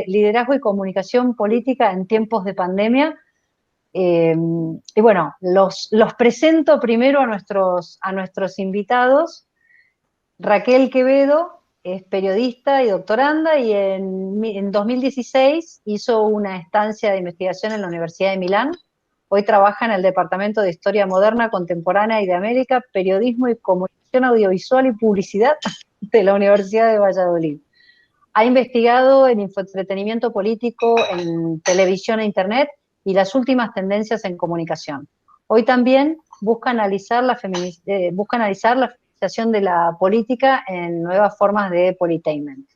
liderazgo y comunicación política en tiempos de pandemia. Y bueno, los presento primero a nuestros invitados. Raquel Quevedo es periodista y doctoranda y en 2016 hizo una estancia de investigación en la Universidad de Milán. Hoy trabaja en el Departamento de Historia Moderna, Contemporánea y de América, Periodismo y Comunicación Audiovisual y Publicidad de la Universidad de Valladolid. Ha investigado en infoentretenimiento político, en televisión e internet y las últimas tendencias en comunicación. Hoy también busca analizar la feminización de la política en nuevas formas de politainment.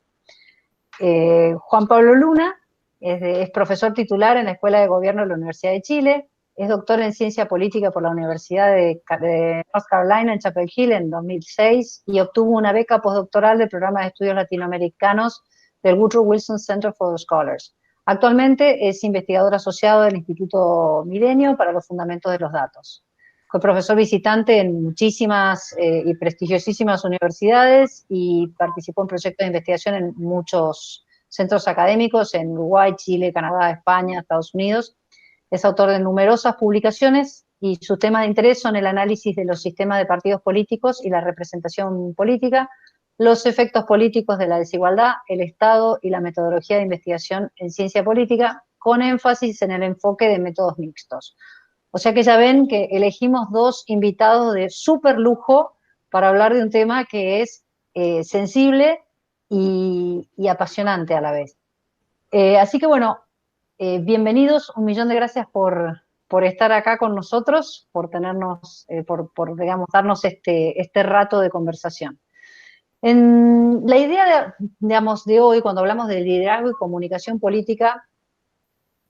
Juan Pablo Luna es profesor titular en la Escuela de Gobierno de la Universidad de Chile, es doctor en Ciencia Política por la Universidad de North Carolina en Chapel Hill en 2006 y obtuvo una beca postdoctoral del Programa de Estudios Latinoamericanos del Woodrow Wilson Center for Scholars. Actualmente es investigador asociado del Instituto Milenio para los Fundamentos de los Datos. Fue profesor visitante en muchísimas y prestigiosísimas universidades y participó en proyectos de investigación en muchos centros académicos en Uruguay, Chile, Canadá, España, Estados Unidos. Es autor de numerosas publicaciones y sus temas de interés son el análisis de los sistemas de partidos políticos y la representación política, los efectos políticos de la desigualdad, el Estado y la metodología de investigación en ciencia política, con énfasis en el enfoque de métodos mixtos. O sea que ya ven que elegimos dos invitados de súper lujo para hablar de un tema que es sensible y apasionante a la vez. Así que bueno, bienvenidos, 1.000.000 de gracias por estar acá con nosotros, por tenernos, digamos, darnos este rato de conversación. La idea, digamos, de hoy, cuando hablamos de liderazgo y comunicación política,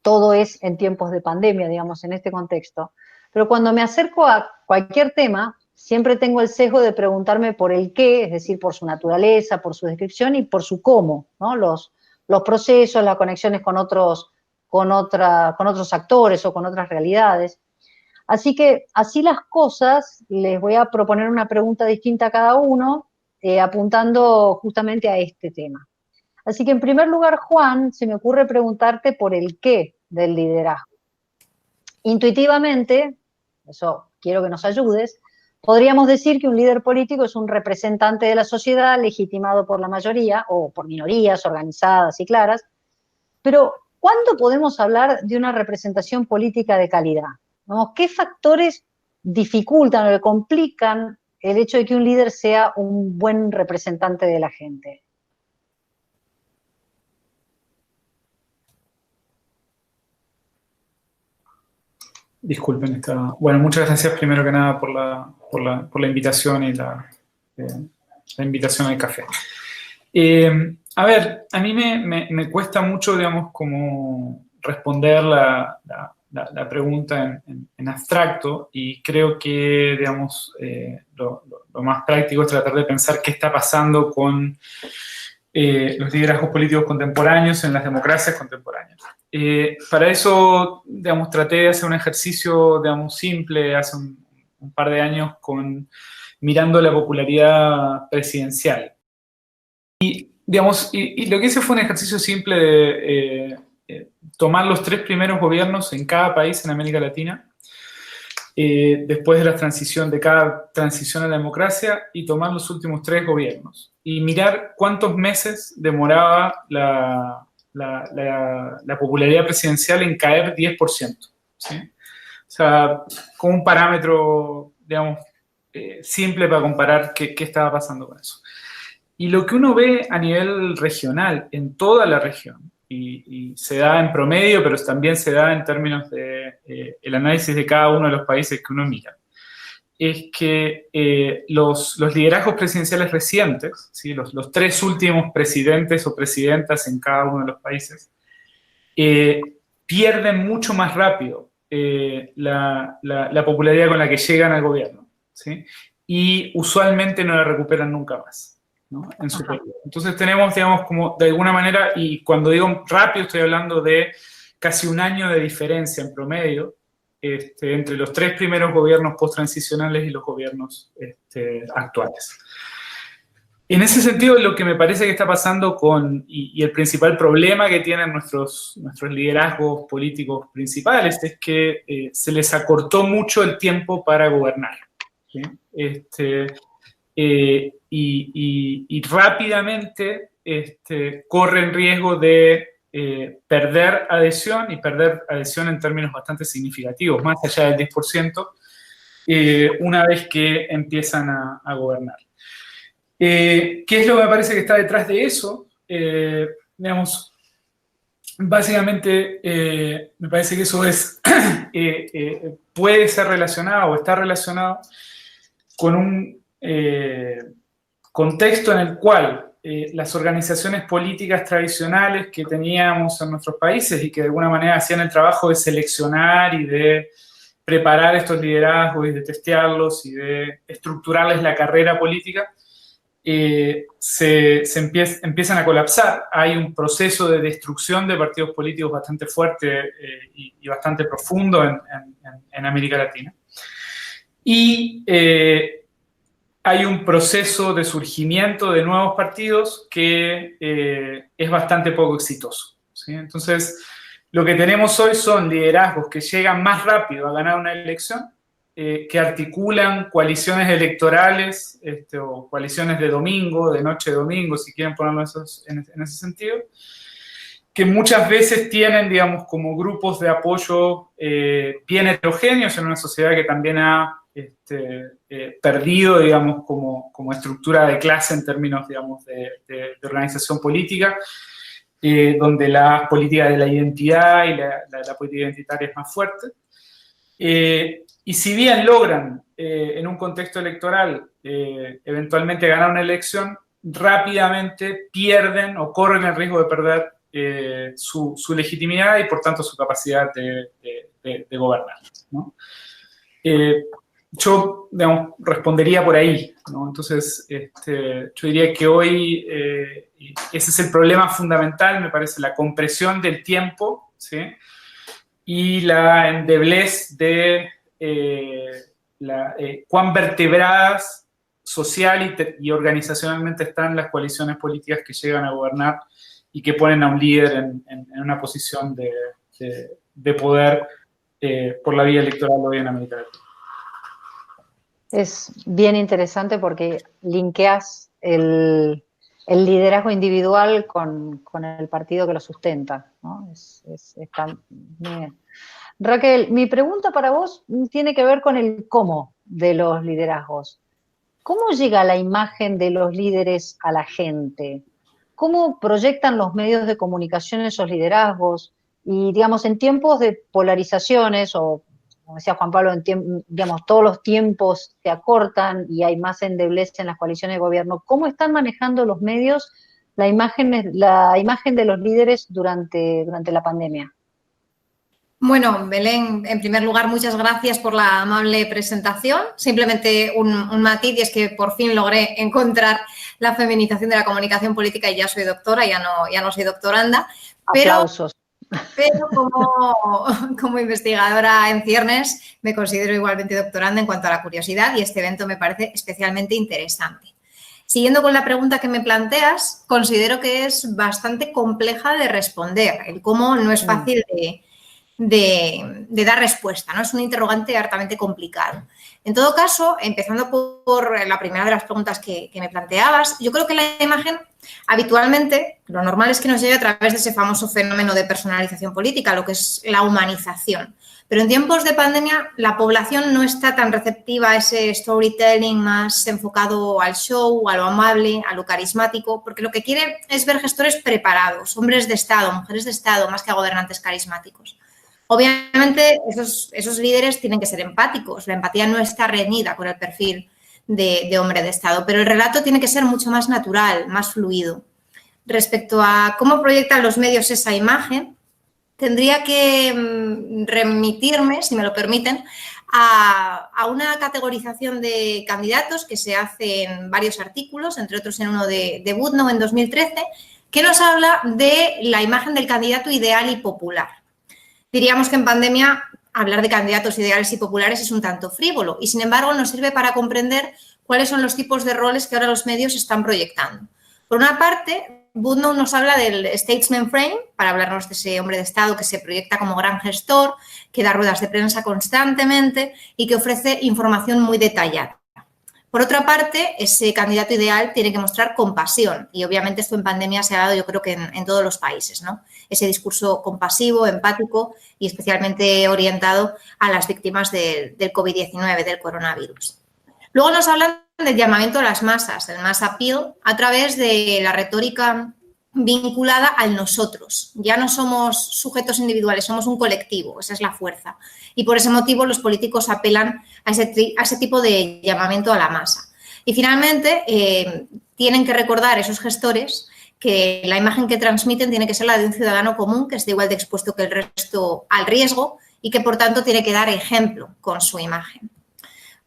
todo es en tiempos de pandemia, digamos, en este contexto. Pero cuando me acerco a cualquier tema, siempre tengo el sesgo de preguntarme por el qué, es decir, por su naturaleza, por su descripción y por su cómo, ¿no? Los procesos, las conexiones con otros actores o con otras realidades. Así que, así las cosas, les voy a proponer una pregunta distinta a cada uno, apuntando justamente a este tema. Así que, en primer lugar, Juan, se me ocurre preguntarte por el qué del liderazgo. Intuitivamente, eso quiero que nos ayudes, podríamos decir que un líder político es un representante de la sociedad legitimado por la mayoría o por minorías organizadas y claras, pero ¿cuándo podemos hablar de una representación política de calidad? ¿No? ¿Qué factores dificultan o complican el hecho de que un líder sea un buen representante de la gente? Disculpen, bueno, muchas gracias primero que nada por la invitación y la invitación al café. A ver, a mí me cuesta mucho, digamos, como responder la pregunta en abstracto y creo que, digamos, lo más práctico es tratar de pensar qué está pasando con los liderazgos políticos contemporáneos en las democracias contemporáneas. Para eso, digamos, traté de hacer un ejercicio, digamos, simple hace un par de años mirando la popularidad presidencial. Y, digamos, y lo que hice fue un ejercicio simple de tomar los 3 primeros gobiernos en cada país en América Latina, después de cada transición a la democracia, y tomar los últimos 3 gobiernos y mirar cuántos meses demoraba la popularidad presidencial en caer 10%, ¿sí? O sea, con un parámetro, digamos, simple para comparar qué estaba pasando con eso. Y lo que uno ve a nivel regional, en toda la región, y se da en promedio, pero también se da en términos de el análisis de cada uno de los países que uno mira, es que los liderazgos presidenciales recientes, ¿sí? los 3 últimos presidentes o presidentas en cada uno de los países, pierden mucho más rápido la popularidad con la que llegan al gobierno, ¿sí? Y usualmente no la recuperan nunca más, ¿no? En su periodo. Entonces tenemos, digamos, como de alguna manera, y cuando digo rápido estoy hablando de casi un año de diferencia en promedio, entre los 3 primeros gobiernos post-transicionales y los gobiernos actuales. En ese sentido, lo que me parece que está pasando y el principal problema que tienen nuestros liderazgos políticos principales es que se les acortó mucho el tiempo para gobernar, ¿sí? Y rápidamente corren riesgo de perder adhesión y perder adhesión en términos bastante significativos, más allá del 10%, una vez que empiezan a gobernar. ¿Qué es lo que me parece que está detrás de eso? Digamos, básicamente me parece que eso puede ser relacionado o está relacionado con un contexto en el cual las organizaciones políticas tradicionales que teníamos en nuestros países y que de alguna manera hacían el trabajo de seleccionar y de preparar estos liderazgos y de testearlos y de estructurarles la carrera política, empiezan a colapsar. Hay un proceso de destrucción de partidos políticos bastante fuerte y bastante profundo en América Latina. Y hay un proceso de surgimiento de nuevos partidos que es bastante poco exitoso, ¿sí? Entonces, lo que tenemos hoy son liderazgos que llegan más rápido a ganar una elección, que articulan coaliciones electorales o coaliciones de domingo, de noche de domingo, si quieren ponerlo en ese sentido, que muchas veces tienen, digamos, como grupos de apoyo bien heterogéneos en una sociedad que también ha perdido, digamos, como estructura de clase en términos, digamos, de organización política, donde la política de la identidad y la política identitaria es más fuerte. Y si bien logran en un contexto electoral eventualmente ganar una elección, rápidamente pierden o corren el riesgo de perder su legitimidad y por tanto su capacidad de gobernar, ¿no? Yo, digamos, respondería por ahí, ¿no? Entonces, yo diría que hoy ese es el problema fundamental, me parece, la compresión del tiempo, ¿sí? Y la endeblez de cuán vertebradas social y organizacionalmente están las coaliciones políticas que llegan a gobernar y que ponen a un líder en una posición de poder por la vía electoral hoy en América Latina. Es bien interesante porque linkeas el liderazgo individual con el partido que lo sustenta, ¿no? Está bien. Raquel, mi pregunta para vos tiene que ver con el cómo de los liderazgos. ¿Cómo llega la imagen de los líderes a la gente? ¿Cómo proyectan los medios de comunicación esos liderazgos? Y, digamos, en tiempos de polarizaciones, o como decía Juan Pablo, digamos, todos los tiempos se acortan y hay más endeblez en las coaliciones de gobierno, ¿cómo están manejando los medios la imagen de los líderes durante la pandemia? Bueno, Belén, en primer lugar, muchas gracias por la amable presentación. Simplemente un matiz, y es que por fin logré encontrar la feminización de la comunicación política y ya soy doctora, ya no soy doctoranda. Aplausos. Pero como investigadora en ciernes me considero igualmente doctoranda en cuanto a la curiosidad y este evento me parece especialmente interesante. Siguiendo con la pregunta que me planteas, considero que es bastante compleja de responder. El cómo no es fácil de dar respuesta, ¿no? Es un interrogante hartamente complicado. En todo caso, empezando por la primera de las preguntas que me planteabas, yo creo que la imagen habitualmente, lo normal es que nos llegue a través de ese famoso fenómeno de personalización política, lo que es la humanización. Pero en tiempos de pandemia la población no está tan receptiva a ese storytelling más enfocado al show, a lo amable, a lo carismático, porque lo que quiere es ver gestores preparados, hombres de Estado, mujeres de Estado, más que a gobernantes carismáticos. Obviamente, esos líderes tienen que ser empáticos. La empatía no está reñida con el perfil de hombre de Estado, pero el relato tiene que ser mucho más natural, más fluido. Respecto a cómo proyectan los medios esa imagen, tendría que remitirme, si me lo permiten, a una categorización de candidatos que se hace en varios artículos, entre otros en uno de Budno en 2013, que nos habla de la imagen del candidato ideal y popular. Diríamos que en pandemia hablar de candidatos ideales y populares es un tanto frívolo y, sin embargo, nos sirve para comprender cuáles son los tipos de roles que ahora los medios están proyectando. Por una parte, Budnow nos habla del statesman frame, para hablarnos de ese hombre de Estado que se proyecta como gran gestor, que da ruedas de prensa constantemente y que ofrece información muy detallada. Por otra parte, ese candidato ideal tiene que mostrar compasión y obviamente esto en pandemia se ha dado yo creo que en todos los países, ¿no? Ese discurso compasivo, empático y especialmente orientado a las víctimas del COVID-19, del coronavirus. Luego nos hablan del llamamiento a las masas, el mass appeal, a través de la retórica vinculada al nosotros. Ya no somos sujetos individuales, somos un colectivo, esa es la fuerza. Y por ese motivo los políticos apelan a ese tipo de llamamiento a la masa. Y finalmente tienen que recordar esos gestores que la imagen que transmiten tiene que ser la de un ciudadano común que esté igual de expuesto que el resto al riesgo y que por tanto tiene que dar ejemplo con su imagen.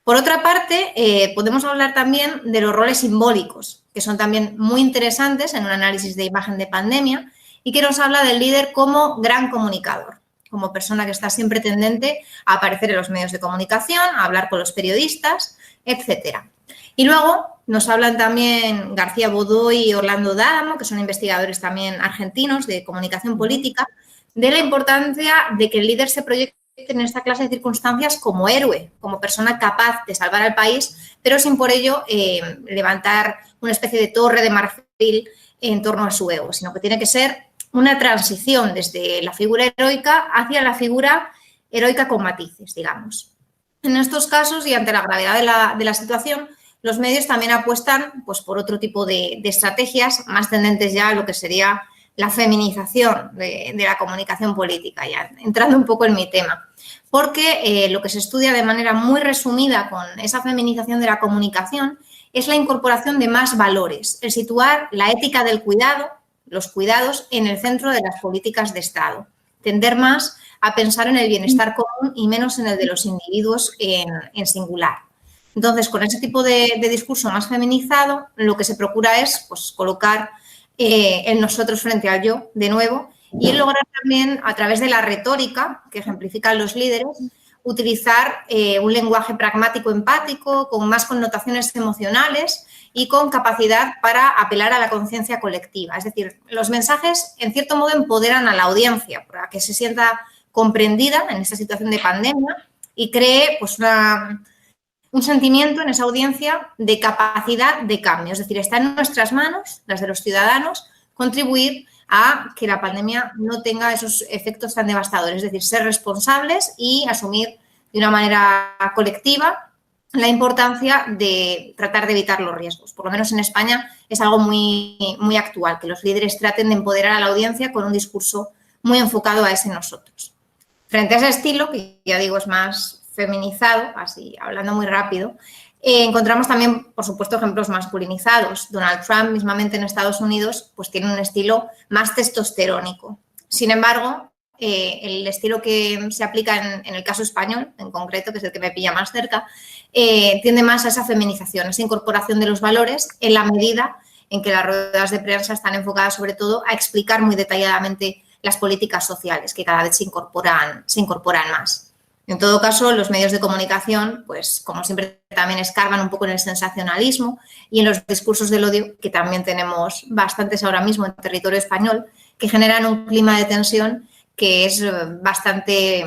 Por otra parte, podemos hablar también de los roles simbólicos, que son también muy interesantes en un análisis de imagen de pandemia y que nos habla del líder como gran comunicador, como persona que está siempre tendente a aparecer en los medios de comunicación, a hablar con los periodistas, etcétera. Y luego nos hablan también García Bodoy y Orlando D'Adamo, que son investigadores también argentinos de comunicación política, de la importancia de que el líder se proyecte en esta clase de circunstancias como héroe, como persona capaz de salvar al país, pero sin por ello levantar una especie de torre de marfil en torno a su ego, sino que tiene que ser una transición desde la figura heroica hacia la figura heroica con matices, digamos. En estos casos y ante la gravedad de la situación, los medios también apuestan pues, por otro tipo de estrategias más tendentes ya a lo que sería la feminización de la comunicación política, ya entrando un poco en mi tema. Porque lo que se estudia de manera muy resumida con esa feminización de la comunicación es la incorporación de más valores, el situar la ética del cuidado, los cuidados, en el centro de las políticas de Estado. Tender más a pensar en el bienestar común y menos en el de los individuos en singular. Entonces, con ese tipo de discurso más feminizado, lo que se procura es pues, colocar el nosotros frente al yo, de nuevo, y lograr también, a través de la retórica que ejemplifican los líderes, utilizar un lenguaje pragmático, empático, con más connotaciones emocionales y con capacidad para apelar a la conciencia colectiva. Es decir, los mensajes, en cierto modo, empoderan a la audiencia para que se sienta comprendida en esta situación de pandemia y cree pues, un sentimiento en esa audiencia de capacidad de cambio. Es decir, está en nuestras manos, las de los ciudadanos, contribuir a que la pandemia no tenga esos efectos tan devastadores. Es decir, ser responsables y asumir de una manera colectiva la importancia de tratar de evitar los riesgos. Por lo menos en España es algo muy, muy actual, que los líderes traten de empoderar a la audiencia con un discurso muy enfocado a ese nosotros. Frente a ese estilo, que ya digo es más feminizado, así hablando muy rápido, encontramos también, por supuesto, ejemplos masculinizados. Donald Trump, mismamente en Estados Unidos, pues tiene un estilo más testosterónico. Sin embargo, el estilo que se aplica en el caso español, en concreto, que es el que me pilla más cerca, tiende más a esa feminización, esa incorporación de los valores en la medida en que las ruedas de prensa están enfocadas sobre todo a explicar muy detalladamente las políticas sociales que cada vez se incorporan más. En todo caso, los medios de comunicación, pues como siempre, también escarban un poco en el sensacionalismo y en los discursos del odio, que también tenemos bastantes ahora mismo en territorio español, que generan un clima de tensión que es bastante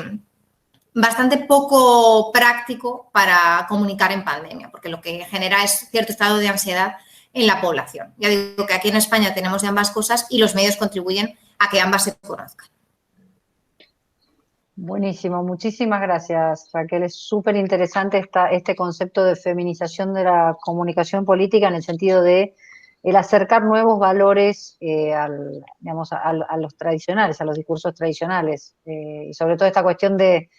poco práctico para comunicar en pandemia, porque lo que genera es cierto estado de ansiedad en la población. Ya digo que aquí en España tenemos de ambas cosas y los medios contribuyen a que ambas se conozcan. Buenísimo, muchísimas gracias, Raquel. Es súper interesante este concepto de feminización de la comunicación política en el sentido de el acercar nuevos valores a los tradicionales, a los discursos tradicionales. Y sobre todo esta cuestión de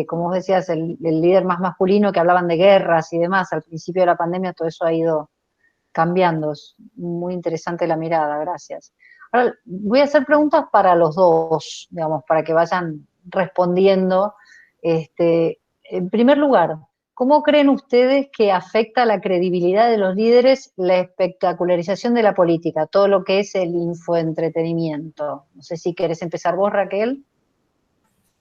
como vos decías, el líder más masculino, que hablaban de guerras y demás. Al principio de la pandemia todo eso ha ido cambiando. Es muy interesante la mirada, gracias. Ahora voy a hacer preguntas para los dos, digamos, para que vayan respondiendo. En primer lugar, ¿cómo creen ustedes que afecta la credibilidad de los líderes la espectacularización de la política, todo lo que es el infoentretenimiento? No sé si querés empezar vos, Raquel.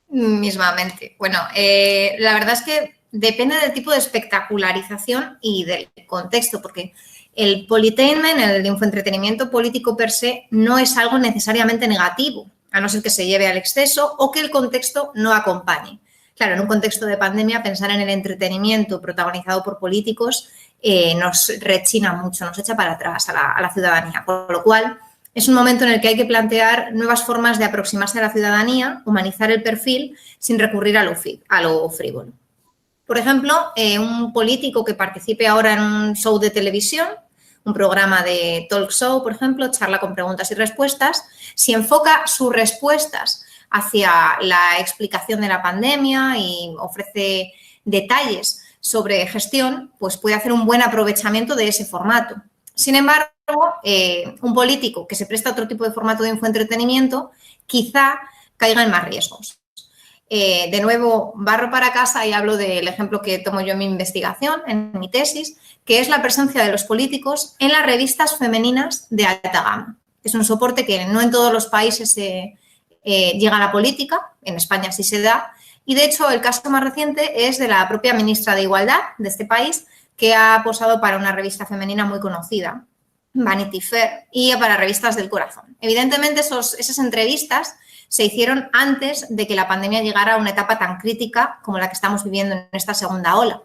Mismamente. Bueno, la verdad es que depende del tipo de espectacularización y del contexto, porque el politainment, el infoentretenimiento político per se, no es algo necesariamente negativo, a no ser que se lleve al exceso o que el contexto no acompañe. Claro, en un contexto de pandemia, pensar en el entretenimiento protagonizado por políticos nos rechina mucho, nos echa para atrás a la ciudadanía. Por lo cual, es un momento en el que hay que plantear nuevas formas de aproximarse a la ciudadanía, humanizar el perfil sin recurrir a lo frívolo. Por ejemplo, un político que participe ahora en un show de televisión, un programa de talk show, por ejemplo, charla con preguntas y respuestas, si enfoca sus respuestas hacia la explicación de la pandemia y ofrece detalles sobre gestión, pues puede hacer un buen aprovechamiento de ese formato. Sin embargo, un político que se presta a otro tipo de formato de infoentretenimiento quizá caiga en más riesgos. De nuevo, barro para casa y hablo del ejemplo que tomo yo en mi investigación, en mi tesis, que es la presencia de los políticos en las revistas femeninas de alta gama. Es un soporte que no en todos los países llega a la política, en España sí se da, y de hecho el caso más reciente es de la propia ministra de Igualdad de este país, que ha posado para una revista femenina muy conocida, Vanity Fair, y para revistas del corazón. Evidentemente esas entrevistas se hicieron antes de que la pandemia llegara a una etapa tan crítica como la que estamos viviendo en esta segunda ola.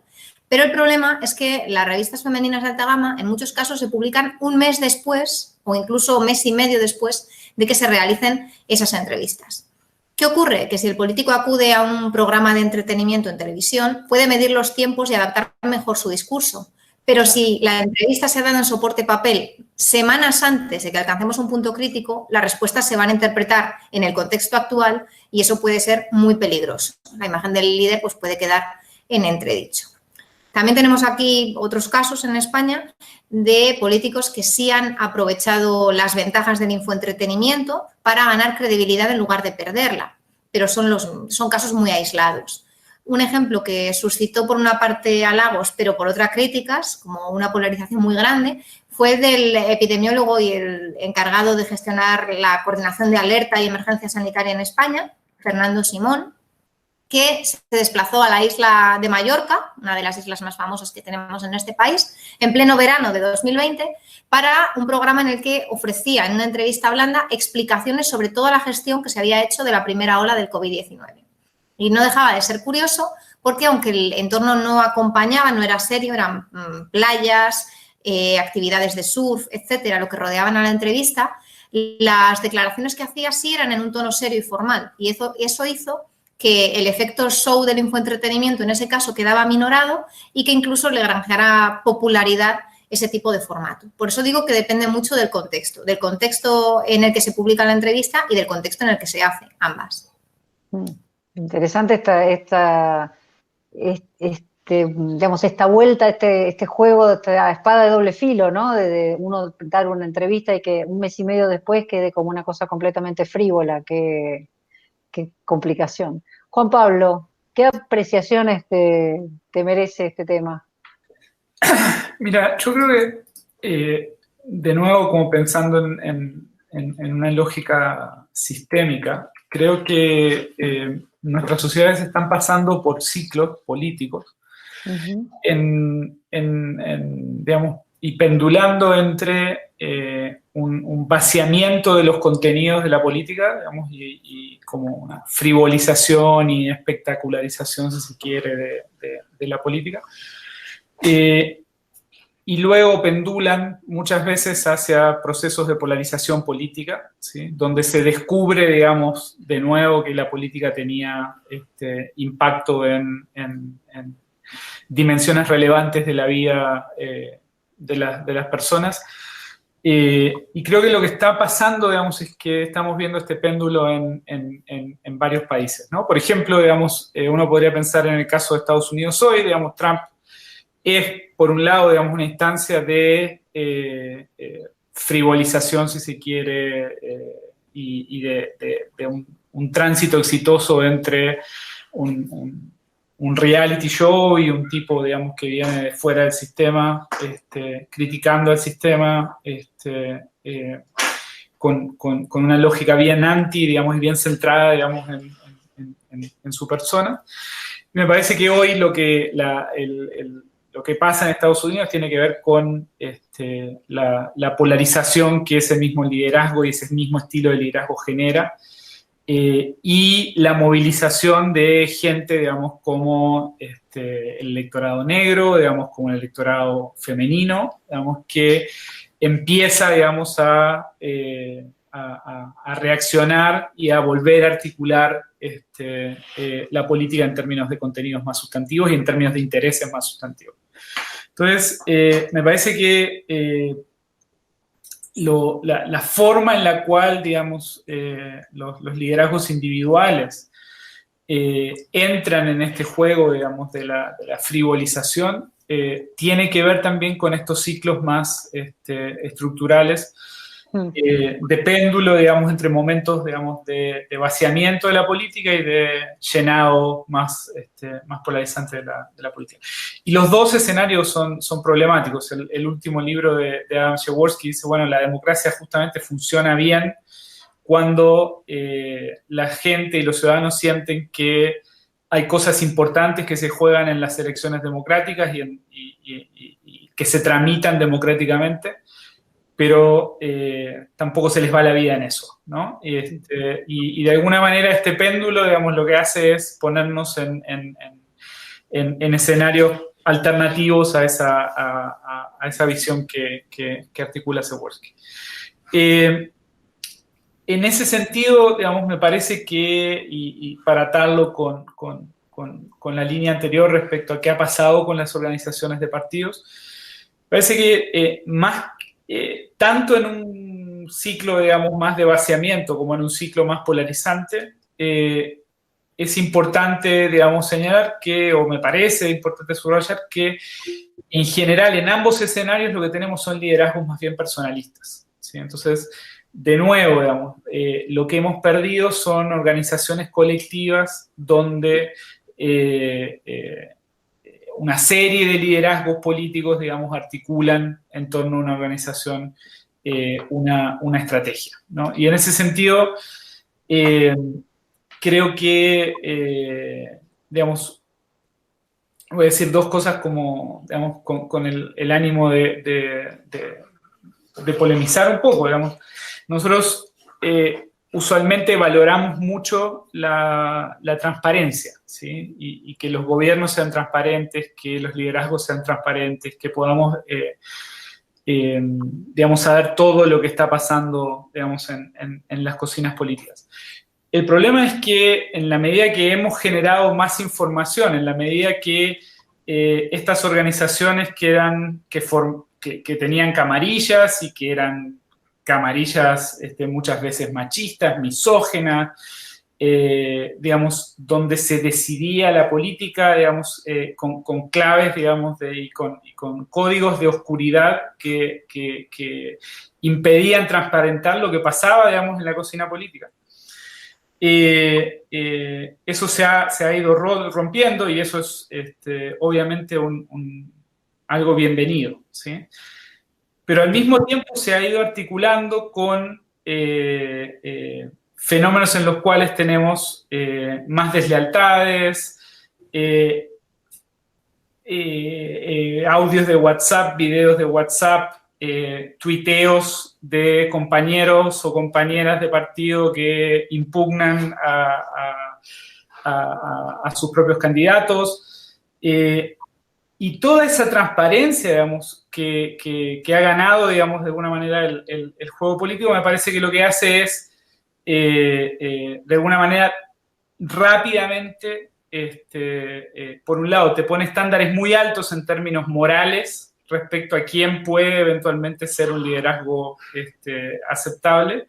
Pero el problema es que las revistas femeninas de alta gama en muchos casos se publican un mes después o incluso un mes y medio después de que se realicen esas entrevistas. ¿Qué ocurre? Que si el político acude a un programa de entretenimiento en televisión, puede medir los tiempos y adaptar mejor su discurso. Pero si la entrevista se ha dado en soporte papel semanas antes de que alcancemos un punto crítico, las respuestas se van a interpretar en el contexto actual y eso puede ser muy peligroso. La imagen del líder pues, puede quedar en entredicho. También tenemos aquí otros casos en España de políticos que sí han aprovechado las ventajas del infoentretenimiento para ganar credibilidad en lugar de perderla, pero son casos muy aislados. Un ejemplo que suscitó por una parte halagos, pero por otra críticas, como una polarización muy grande, fue del epidemiólogo y el encargado de gestionar la coordinación de alerta y emergencia sanitaria en España, Fernando Simón, que se desplazó a la isla de Mallorca, una de las islas más famosas que tenemos en este país, en pleno verano de 2020, para un programa en el que ofrecía en una entrevista blanda explicaciones sobre toda la gestión que se había hecho de la primera ola del COVID-19. Y no dejaba de ser curioso porque aunque el entorno no acompañaba, no era serio, eran playas, actividades de surf, etcétera, lo que rodeaban a la entrevista, las declaraciones que hacía sí eran en un tono serio y formal. Y eso hizo que el efecto show del infoentretenimiento en ese caso quedaba minorado y que incluso le granjeara popularidad ese tipo de formato. Por eso digo que depende mucho del contexto en el que se publica la entrevista y del contexto en el que se hace, ambas. Interesante esta vuelta, este juego, esta espada de doble filo, ¿no? De uno dar una entrevista y que un mes y medio después quede como una cosa completamente frívola, qué complicación. Juan Pablo, ¿qué apreciaciones te merece este tema? Mira, yo creo que, de nuevo, como pensando en una lógica sistémica, creo que nuestras sociedades están pasando por ciclos políticos digamos, y pendulando entre un vaciamiento de los contenidos de la política, digamos, y como una frivolización y espectacularización, si se quiere, de la política. Y luego pendulan muchas veces hacia procesos de polarización política, ¿sí? Donde se descubre, digamos, de nuevo que la política tenía impacto en dimensiones relevantes de la vida de las personas. Y creo que lo que está pasando, digamos, es que estamos viendo este péndulo en varios países, ¿no? Por ejemplo, digamos, uno podría pensar en el caso de Estados Unidos hoy, digamos, Trump es, por un lado, digamos, una instancia de frivolización, si se quiere, y de un tránsito exitoso entre un reality show y un tipo, digamos, que viene de fuera del sistema, criticando al sistema, con una lógica bien anti, digamos, y bien centrada, digamos, en su persona. Me parece que hoy lo que pasa en Estados Unidos tiene que ver con la polarización que ese mismo liderazgo y ese mismo estilo de liderazgo genera, y la movilización de gente, digamos, como el electorado negro, digamos, como el electorado femenino, digamos, que empieza, digamos, a reaccionar y a volver a articular la política en términos de contenidos más sustantivos y en términos de intereses más sustantivos. Entonces, me parece que la forma en la cual, digamos, los liderazgos individuales entran en este juego, digamos, de la frivolización, tiene que ver también con estos ciclos más estructurales, de péndulo, digamos, entre momentos, digamos, de vaciamiento de la política y de llenado más polarizante de la política. Y los dos escenarios son problemáticos. El último libro de Adam Przeworski dice, bueno, la democracia justamente funciona bien cuando la gente y los ciudadanos sienten que hay cosas importantes que se juegan en las elecciones democráticas y que se tramitan democráticamente, pero tampoco se les va la vida en eso, ¿no? Y de alguna manera este péndulo, digamos, lo que hace es ponernos en escenarios alternativos a esa visión que articula Przeworski. En ese sentido, digamos, me parece que, y para atarlo con la línea anterior respecto a qué ha pasado con las organizaciones de partidos, parece que tanto en un ciclo, digamos, más de vaciamiento como en un ciclo más polarizante, es importante, digamos, señalar que, o me parece importante subrayar que, en general, en ambos escenarios lo que tenemos son liderazgos más bien personalistas, ¿sí? Entonces, de nuevo, digamos, lo que hemos perdido son organizaciones colectivas donde una serie de liderazgos políticos, digamos, articulan en torno a una organización una estrategia, ¿no? Y en ese sentido, creo que, digamos, voy a decir dos cosas como, digamos, con el ánimo de polemizar un poco, digamos. Nosotros usualmente valoramos mucho la transparencia, ¿sí? Y que los gobiernos sean transparentes, que los liderazgos sean transparentes, que podamos, digamos, saber todo lo que está pasando, digamos, en las cocinas políticas. El problema es que en la medida que hemos generado más información, en la medida que estas organizaciones que tenían camarillas y que eran camarillas muchas veces machistas, misógenas, digamos, donde se decidía la política, digamos, con claves, digamos, y con códigos de oscuridad que impedían transparentar lo que pasaba, digamos, en la cocina política. Eso se ha ido rompiendo y eso es obviamente algo bienvenido, ¿sí? Pero al mismo tiempo se ha ido articulando con fenómenos en los cuales tenemos más deslealtades, audios de WhatsApp, videos de WhatsApp, tuiteos de compañeros o compañeras de partido que impugnan a sus propios candidatos. Y toda esa transparencia, digamos, que ha ganado, digamos, de alguna manera el juego político, me parece que lo que hace es, de alguna manera, rápidamente, por un lado, te pone estándares muy altos en términos morales respecto a quién puede eventualmente ser un liderazgo aceptable.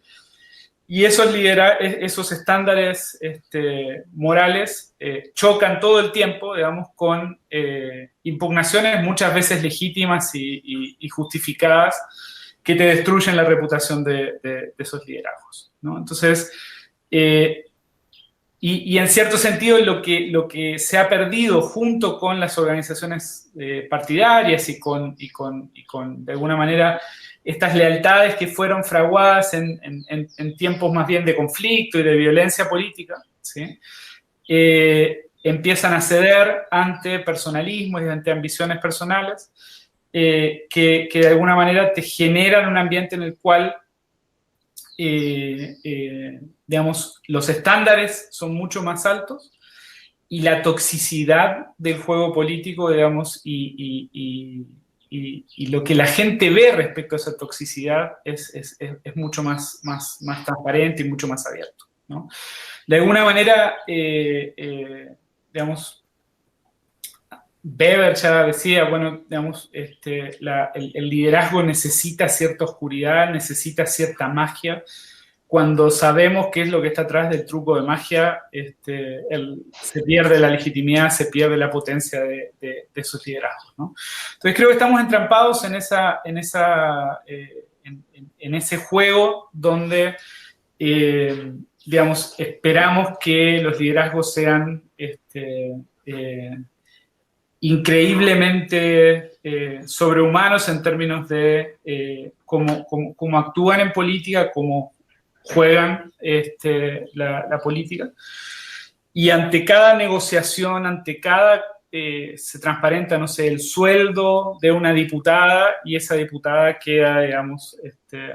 Y esos estándares morales chocan todo el tiempo, digamos, con impugnaciones muchas veces legítimas y justificadas que te destruyen la reputación de esos liderazgos, ¿no? Entonces, y en cierto sentido lo que se ha perdido junto con las organizaciones partidarias y con de alguna manera, estas lealtades que fueron fraguadas en tiempos más bien de conflicto y de violencia política, ¿sí? empiezan a ceder ante personalismos y ante ambiciones personales que de alguna manera te generan un ambiente en el cual, digamos, los estándares son mucho más altos y la toxicidad del juego político, digamos, y lo que la gente ve respecto a esa toxicidad es mucho más transparente y mucho más abierto, ¿no? De alguna manera, digamos, Weber ya decía, bueno, digamos, el liderazgo necesita cierta oscuridad, necesita cierta magia. Cuando sabemos qué es lo que está atrás del truco de magia, se pierde la legitimidad, se pierde la potencia de esos liderazgos, ¿no? Entonces creo que estamos entrampados en ese juego donde, digamos, esperamos que los liderazgos sean increíblemente sobrehumanos en términos de cómo actúan en política, cómo juegan la política. Y ante cada negociación, se transparenta, no sé, el sueldo de una diputada y esa diputada queda, digamos,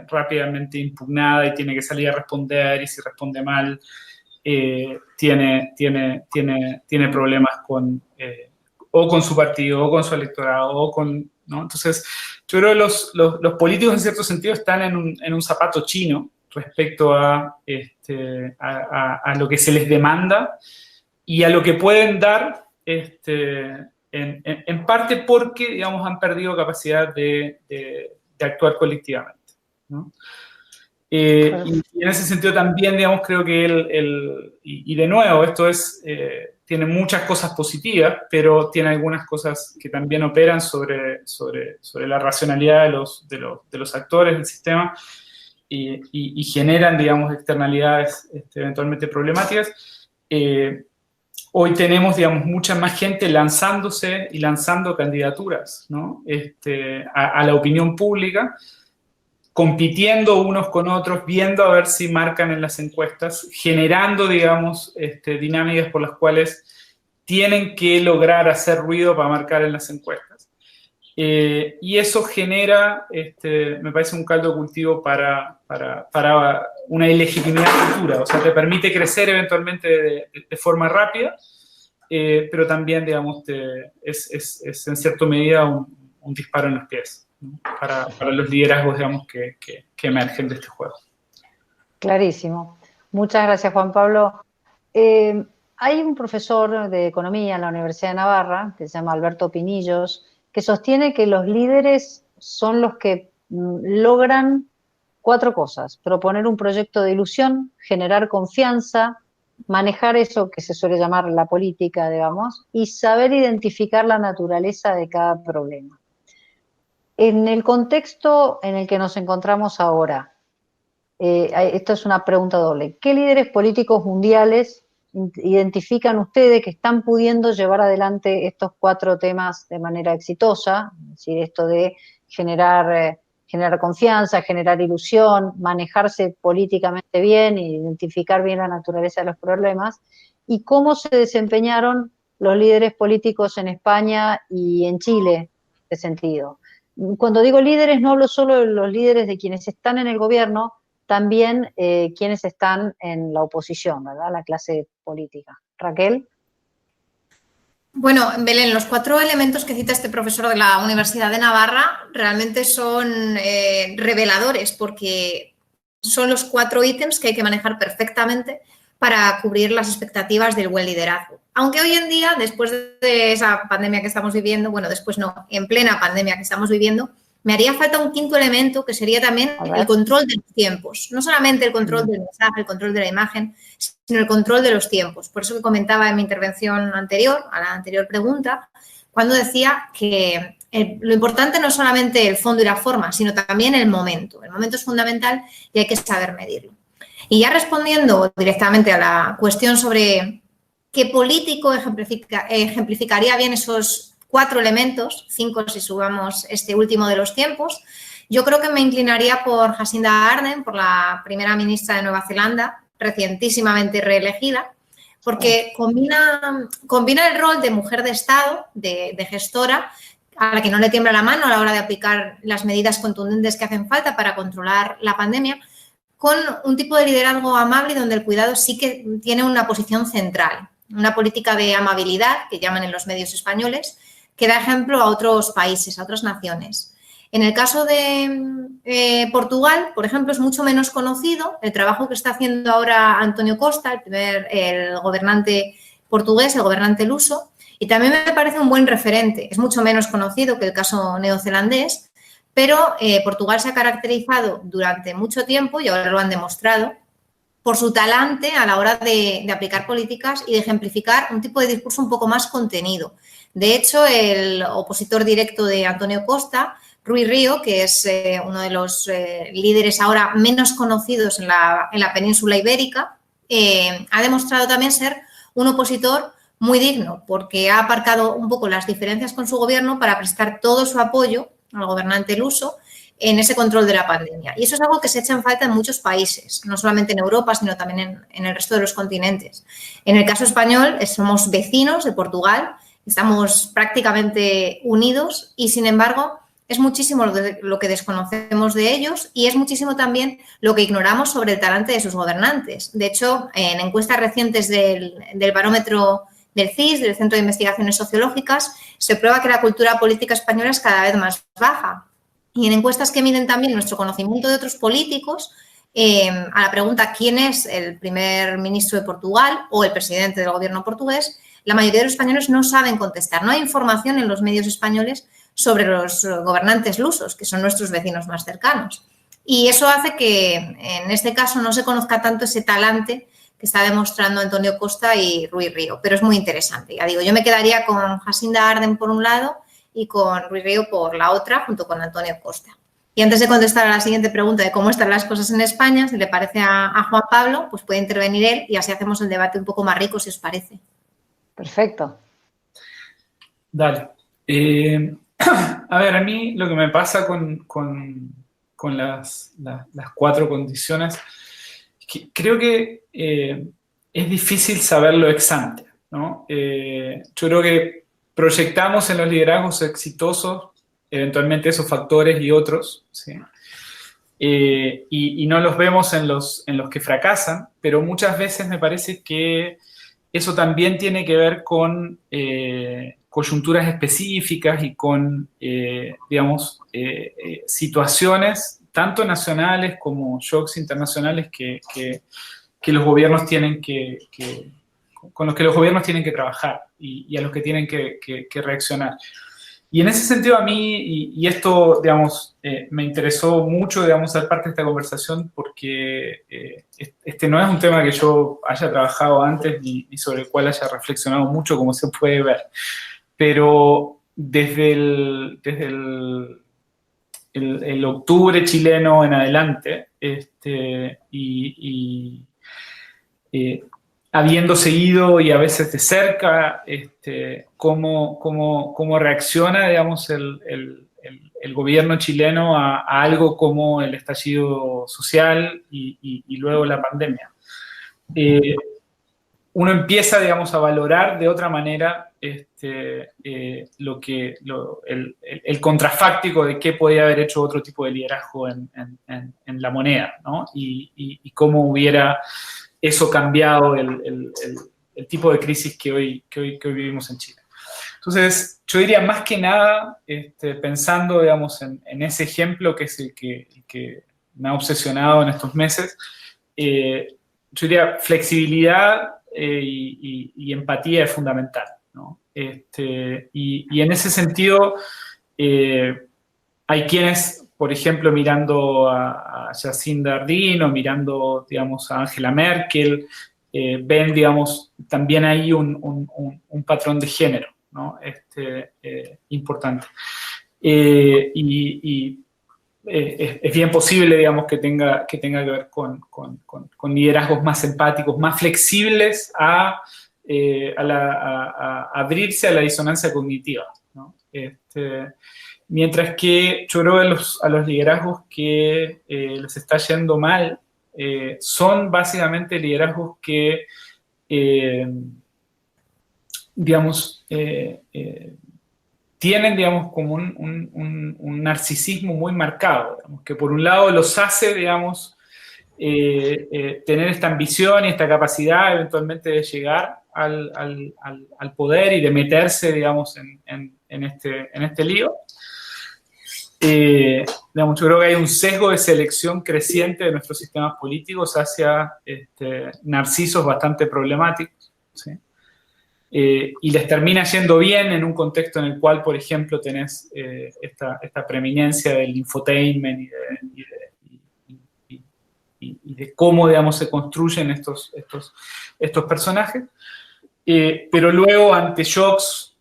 rápidamente impugnada y tiene que salir a responder, y si responde mal, tiene problemas o con su partido, o con su electorado, ¿no? Entonces, yo creo que los políticos en cierto sentido están en un zapato chino respecto a lo que se les demanda y a lo que pueden dar, en parte porque, digamos, han perdido capacidad de actuar colectivamente, ¿no? Y en ese sentido también, digamos, creo que y de nuevo, esto tiene muchas cosas positivas, pero tiene algunas cosas que también operan sobre la racionalidad de los actores del sistema y generan, digamos, externalidades eventualmente problemáticas. Hoy tenemos, digamos, mucha más gente lanzándose y lanzando candidaturas, ¿no? A la opinión pública, compitiendo unos con otros, viendo a ver si marcan en las encuestas, generando, digamos, dinámicas por las cuales tienen que lograr hacer ruido para marcar en las encuestas. Y eso genera, me parece, un caldo de cultivo para una ilegitimidad futura. O sea, te permite crecer eventualmente de forma rápida, pero también, digamos, es en cierta medida un disparo en los pies, ¿no? Para los liderazgos, digamos, que emergen de este juego. Clarísimo. Muchas gracias, Juan Pablo. Hay un profesor de economía en la Universidad de Navarra, que se llama Alberto Pinillos, que sostiene que los líderes son los que logran 4 cosas: proponer un proyecto de ilusión, generar confianza, manejar eso que se suele llamar la política, digamos, y saber identificar la naturaleza de cada problema. En el contexto en el que nos encontramos ahora, esto es una pregunta doble: ¿qué líderes políticos mundiales identifican ustedes que están pudiendo llevar adelante estos 4 temas de manera exitosa? Es decir, esto de generar confianza, generar ilusión, manejarse políticamente bien e identificar bien la naturaleza de los problemas. ¿Y cómo se desempeñaron los líderes políticos en España y en Chile en este sentido? Cuando digo líderes, no hablo solo de los líderes de quienes están en el gobierno, también quienes están en la oposición, ¿verdad? La clase política. Raquel. Bueno, Belén, los 4 elementos que cita este profesor de la Universidad de Navarra realmente son reveladores, porque son los 4 ítems que hay que manejar perfectamente para cubrir las expectativas del buen liderazgo. Aunque hoy en día, después de esa pandemia que estamos viviendo, bueno, después no, en plena pandemia que estamos viviendo, me haría falta un 5.º elemento, que sería también el control de los tiempos. No solamente el control del mensaje, el control de la imagen, sino el control de los tiempos. Por eso que comentaba en mi intervención anterior, a la anterior pregunta, cuando decía que lo importante no es solamente el fondo y la forma, sino también el momento. El momento es fundamental y hay que saber medirlo. Y ya respondiendo directamente a la cuestión sobre qué político ejemplificaría bien esos 4 elementos, 5 si sumamos este último de los tiempos, yo creo que me inclinaría por Jacinda Ardern, por la primera ministra de Nueva Zelanda, recientísimamente reelegida, porque combina el rol de mujer de Estado, de gestora, a la que no le tiembla la mano a la hora de aplicar las medidas contundentes que hacen falta para controlar la pandemia, con un tipo de liderazgo amable donde el cuidado sí que tiene una posición central, una política de amabilidad, que llaman en los medios españoles, que da ejemplo a otros países, a otras naciones. En el caso de Portugal, por ejemplo, es mucho menos conocido el trabajo que está haciendo ahora António Costa, el gobernante portugués, el gobernante luso, y también me parece un buen referente. Es mucho menos conocido que el caso neozelandés, pero Portugal se ha caracterizado durante mucho tiempo, y ahora lo han demostrado, por su talante a la hora de aplicar políticas y de ejemplificar un tipo de discurso un poco más contenido. De hecho, el opositor directo de António Costa, Rui Rio, que es uno de los líderes ahora menos conocidos en la península ibérica, ha demostrado también ser un opositor muy digno, porque ha aparcado un poco las diferencias con su gobierno para prestar todo su apoyo al gobernante luso en ese control de la pandemia. Y eso es algo que se echa en falta en muchos países, no solamente en Europa, sino también en el resto de los continentes. En el caso español, somos vecinos de Portugal, estamos prácticamente unidos y, sin embargo, es muchísimo lo que desconocemos de ellos y es muchísimo también lo que ignoramos sobre el talante de sus gobernantes. De hecho, en encuestas recientes del barómetro del CIS, del Centro de Investigaciones Sociológicas, se prueba que la cultura política española es cada vez más baja. Y en encuestas que miden también nuestro conocimiento de otros políticos, a la pregunta ¿quién es el primer ministro de Portugal o el presidente del gobierno portugués?, la mayoría de los españoles no saben contestar. No hay información en los medios españoles sobre los gobernantes lusos, que son nuestros vecinos más cercanos. Y eso hace que, en este caso, no se conozca tanto ese talante que está demostrando António Costa y Rui Rio, pero es muy interesante. Ya digo, yo me quedaría con Jacinda Ardern por un lado y con Rui Rio por la otra, junto con António Costa. Y antes de contestar a la siguiente pregunta de cómo están las cosas en España, si le parece a Juan Pablo, pues puede intervenir él y así hacemos el debate un poco más rico, si os parece. Perfecto. Dale. A ver, a mí lo que me pasa con las 4 condiciones, es que creo que es difícil saberlo ex ante, ¿no? Yo creo que proyectamos en los liderazgos exitosos eventualmente esos factores y otros, ¿sí? Y no los vemos en los que fracasan, pero muchas veces me parece que eso también tiene que ver con coyunturas específicas y con, digamos, situaciones tanto nacionales como shocks internacionales que los gobiernos tienen con los que los gobiernos tienen que trabajar y a los que tienen que reaccionar. Y en ese sentido a mí, y esto, digamos, me interesó mucho, digamos, ser parte de esta conversación porque este no es un tema que yo haya trabajado antes ni sobre el cual haya reflexionado mucho, como se puede ver. Pero desde el octubre chileno en adelante, habiendo seguido y a veces de cerca cómo reacciona, digamos, el gobierno chileno a algo como el estallido social y luego la pandemia. Uno empieza, digamos, a valorar de otra manera el contrafáctico de qué podía haber hecho otro tipo de liderazgo en la moneda, ¿no? Y cómo hubiera eso cambiado el tipo de crisis que hoy vivimos en Chile. Entonces, yo diría más que nada, pensando, digamos, en ese ejemplo que es el que me ha obsesionado en estos meses, yo diría flexibilidad y empatía es fundamental, ¿no? Y en ese sentido, hay quienes, por ejemplo, mirando a Jacinda Ardern o mirando, digamos, a Angela Merkel, ven, digamos, también ahí un patrón de género, ¿no? Importante. Es bien posible, digamos, que tenga que ver con liderazgos más empáticos, más flexibles a abrirse a la disonancia cognitiva, ¿no? Mientras que yo creo que a los liderazgos que les está yendo mal son básicamente liderazgos que digamos, tienen, digamos, como un narcisismo muy marcado, digamos, que por un lado los hace, digamos, tener esta ambición y esta capacidad eventualmente de llegar al poder y de meterse, digamos, en este lío. Digamos, yo creo que hay un sesgo de selección creciente de nuestros sistemas políticos hacia narcisos bastante problemáticos, ¿sí? Y les termina yendo bien en un contexto en el cual, por ejemplo, tenés esta preeminencia del infotainment y de cómo, digamos, se construyen estos personajes. Pero luego, ante shocks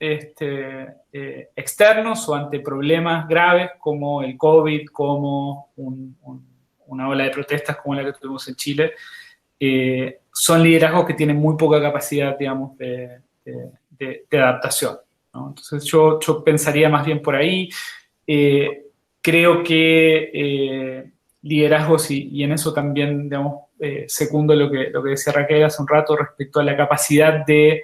externos o ante problemas graves como el COVID, como una ola de protestas como la que tuvimos en Chile, son liderazgos que tienen muy poca capacidad, digamos, de adaptación, ¿no? Entonces yo pensaría más bien por ahí. Creo que liderazgos, y en eso también, digamos, secundo lo que decía Raquel hace un rato respecto a la capacidad de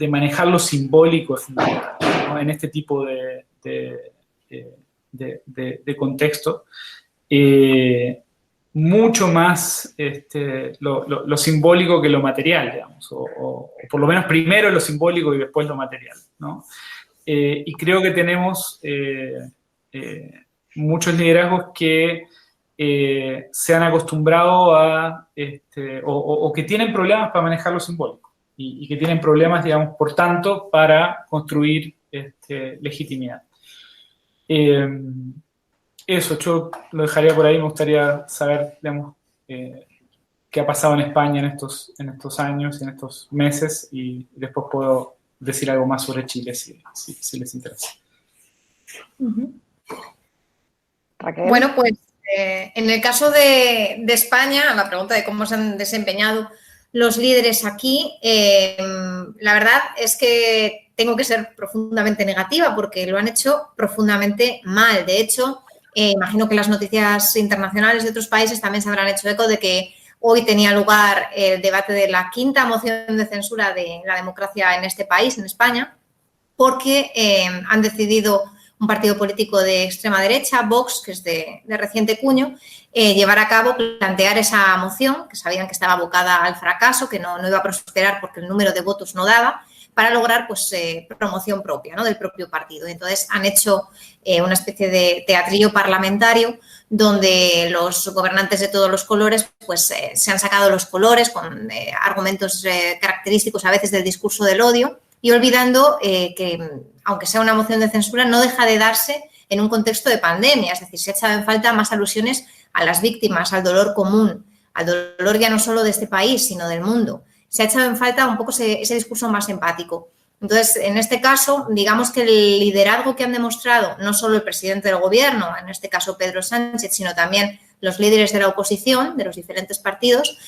manejar lo simbólico, ¿no? En este tipo de contexto. Mucho más lo simbólico que lo material, digamos, o por lo menos primero lo simbólico y después lo material, ¿no? Y creo que tenemos muchos liderazgos que se han acostumbrado a, o que tienen problemas para manejar lo simbólico y que tienen problemas, digamos, por tanto, para construir legitimidad. Eso, yo lo dejaría por ahí. Me gustaría saber, digamos, qué ha pasado en España en estos años, en estos meses, y después puedo decir algo más sobre Chile si les interesa. Raquel. Bueno, pues en el caso de España, la pregunta de cómo se han desempeñado los líderes aquí, la verdad es que tengo que ser profundamente negativa porque lo han hecho profundamente mal. De hecho, imagino que las noticias internacionales de otros países también se habrán hecho eco de que hoy tenía lugar el debate de la 5ª moción de censura de la democracia en este país, en España, porque han decidido un partido político de extrema derecha, Vox, que es de reciente cuño, llevar a cabo, plantear esa moción, que sabían que estaba abocada al fracaso, que no iba a prosperar porque el número de votos no daba, para lograr, pues, promoción propia, ¿no?, del propio partido. Entonces, han hecho una especie de teatrillo parlamentario donde los gobernantes de todos los colores, pues, se han sacado los colores con argumentos característicos a veces del discurso del odio y olvidando que, aunque sea una moción de censura, no deja de darse en un contexto de pandemia. Es decir, se ha echado en falta más alusiones a las víctimas, al dolor común, al dolor ya no solo de este país, sino del mundo. Se ha echado en falta un poco ese discurso más empático. Entonces, en este caso, digamos que el liderazgo que han demostrado no solo el presidente del gobierno, en este caso Pedro Sánchez, sino también los líderes de la oposición, de los diferentes partidos,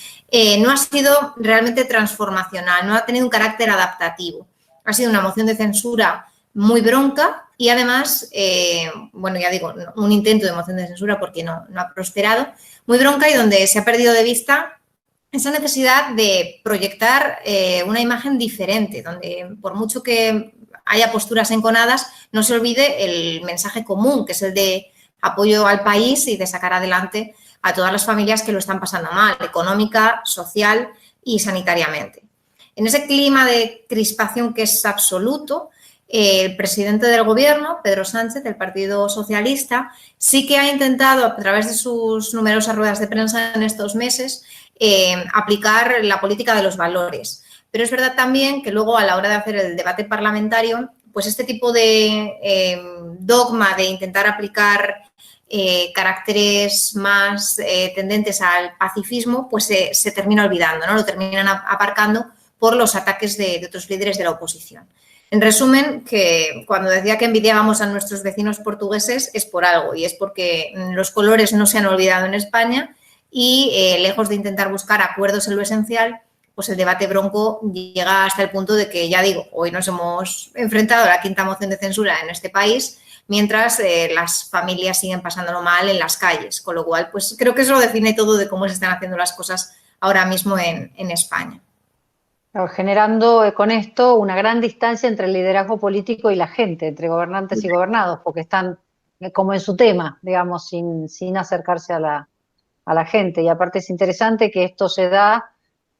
no ha sido realmente transformacional, no ha tenido un carácter adaptativo. Ha sido una moción de censura muy bronca y además, bueno, ya digo, un intento de moción de censura porque no ha prosperado, muy bronca y donde se ha perdido de vista esa necesidad de proyectar una imagen diferente, donde por mucho que haya posturas enconadas, no se olvide el mensaje común, que es el de apoyo al país y de sacar adelante a todas las familias que lo están pasando mal, económica, social y sanitariamente. En ese clima de crispación que es absoluto, el presidente del gobierno, Pedro Sánchez, del Partido Socialista, sí que ha intentado, a través de sus numerosas ruedas de prensa en estos meses, aplicar la política de los valores. Pero es verdad también que luego, a la hora de hacer el debate parlamentario, pues este tipo de dogma de intentar aplicar caracteres más tendentes al pacifismo, pues se termina olvidando, ¿no? Lo terminan aparcando por los ataques de otros líderes de la oposición. En resumen, que cuando decía que envidiábamos a nuestros vecinos portugueses es por algo, y es porque los colores no se han olvidado en España y lejos de intentar buscar acuerdos en lo esencial, pues el debate bronco llega hasta el punto de que, ya digo, hoy nos hemos enfrentado a la 5ª moción de censura en este país, mientras las familias siguen pasándolo mal en las calles, con lo cual, pues creo que eso lo define todo de cómo se están haciendo las cosas ahora mismo en España. Generando con esto una gran distancia entre el liderazgo político y la gente, entre gobernantes y gobernados, porque están como en su tema, digamos, sin acercarse a la gente. Y aparte es interesante que esto se da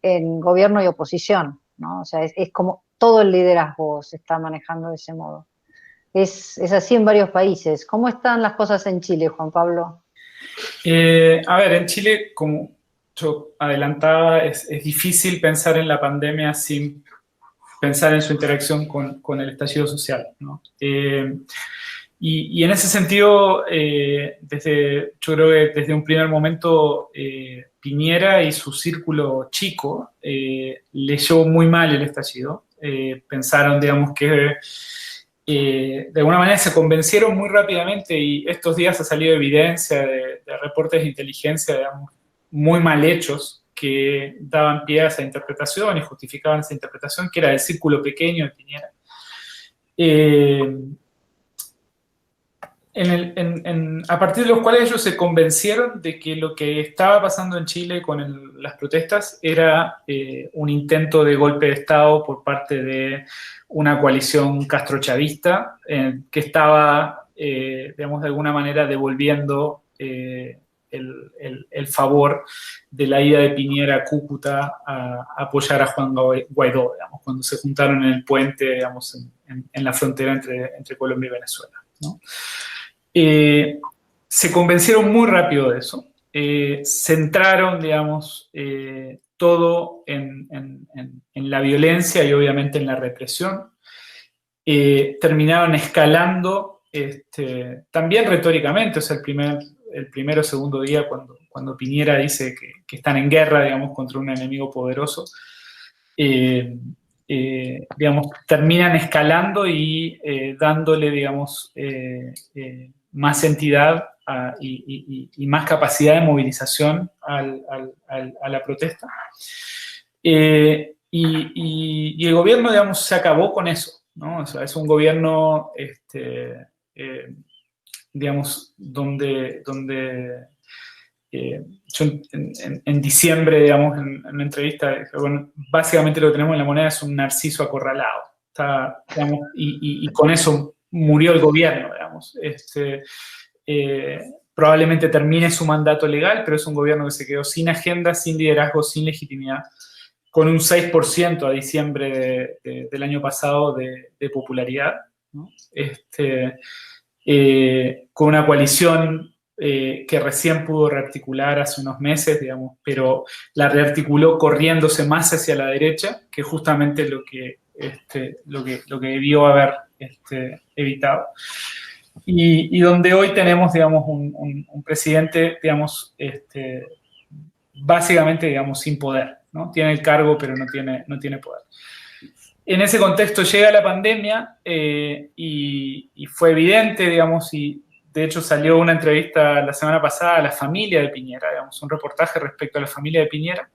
en gobierno y oposición, ¿no? O sea, es como todo el liderazgo se está manejando de ese modo. Es así en varios países. ¿Cómo están las cosas en Chile, Juan Pablo? A ver, en Chile, como yo adelantaba, es difícil pensar en la pandemia sin pensar en su interacción con el estallido social, ¿no? Y en ese sentido, yo creo que desde un primer momento, Piñera y su círculo chico leyó muy mal el estallido. Pensaron, digamos, que de alguna manera se convencieron muy rápidamente, y estos días ha salido evidencia de reportes de inteligencia, digamos, muy mal hechos, que daban pie a esa interpretación y justificaban esa interpretación, que era del círculo pequeño de Piñera. A partir de los cuales ellos se convencieron de que lo que estaba pasando en Chile con las protestas era un intento de golpe de Estado por parte de una coalición castrochavista que estaba, digamos, de alguna manera devolviendo el favor de la ida de Piñera a Cúcuta a apoyar a Juan Guaidó, digamos, cuando se juntaron en el puente, digamos, en la frontera entre Colombia y Venezuela, ¿no? Se convencieron muy rápido de eso, centraron, digamos, todo en la violencia y obviamente en la represión, terminaron escalando también retóricamente, o sea, el primer o segundo día cuando Piñera dice que están en guerra, digamos, contra un enemigo poderoso, digamos, terminan escalando y dándole, digamos, más entidad y más capacidad de movilización a la protesta. Y el gobierno, digamos, se acabó con eso, ¿no? O sea, es un gobierno, digamos, donde yo en diciembre, digamos, en una entrevista, bueno, básicamente lo que tenemos en la moneda es un narciso acorralado. Digamos, y con eso murió el gobierno, digamos. Probablemente termine su mandato legal, pero es un gobierno que se quedó sin agenda, sin liderazgo, sin legitimidad, con un 6% a diciembre del año pasado de popularidad, ¿no? Con una coalición que recién pudo rearticular hace unos meses, digamos, pero la rearticuló corriéndose más hacia la derecha, que justamente lo que debió haber evitado. Y donde hoy tenemos, digamos, un presidente, digamos, básicamente, digamos, sin poder, ¿no? Tiene el cargo, pero no tiene poder. En ese contexto llega la pandemia y fue evidente, digamos, y de hecho salió una entrevista la semana pasada a la familia de Piñera, digamos, un reportaje respecto a la familia de Piñera,